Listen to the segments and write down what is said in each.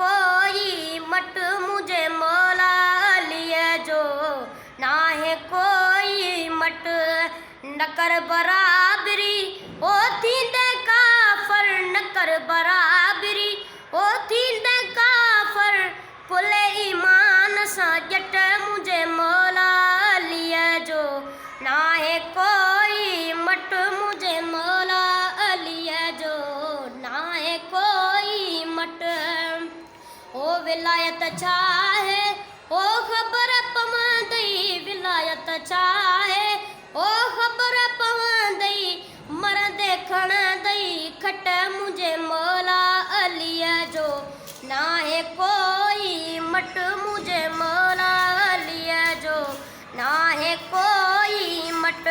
कोई मट मुझे मौला लिए जो, ना है कोई मट न कर बराबरी ओ थींदे काफर, न कर बराबरी ओ थींदे काफर, पुले ईमान सा जट मुझे मौला लिए जो, ना है कोई मट मुझे मौला लिए जो, ना है कोई मट। ओ विलायत चाहे ओ खबर पवंदई, विलायत चाहे ओ खबर पवंदई, मर देखण दई खट मुझे मौला लिए जो, ना है कोई मट मुझे मौला लिए जो, ना है कोई मट।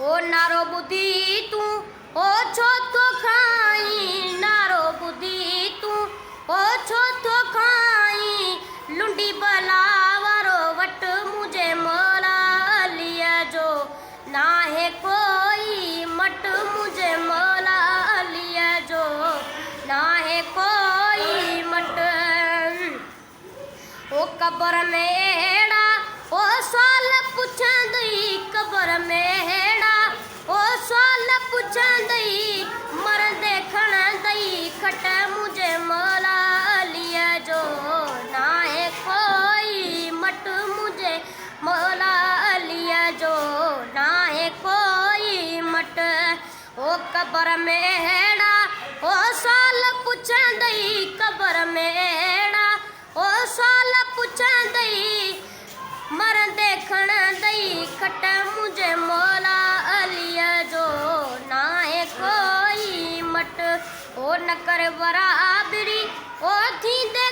ओ नारो बुद्धि तू ओ छो तो खाई, नारो बुद्धि तू ओ छो तो खाई, लुंडी बलावरो वट मुझे मौला लिए जो, ना है कोई मट मुझे मौला लिए जो, ना है कोई मट। ओ कब्र में हेड़ा ओ सवाल पुछंदई, कब्र में हेड़ा ओ सवाल पुछंदई, मर देखण दई खट मुझे मौला लिए जो, ना है कोई मट मुझे मौला लिए जो, ना है कोई मट। ओ कब्र में हेड़ा ओ सवाल पुछंदई, कब्र में हेड़ा ओ सवाल पुछंदई, मर देखण दई खट मुझे मौला लिए जो, ना है कोई मट। ओ न कर बराबरी ओ थींदे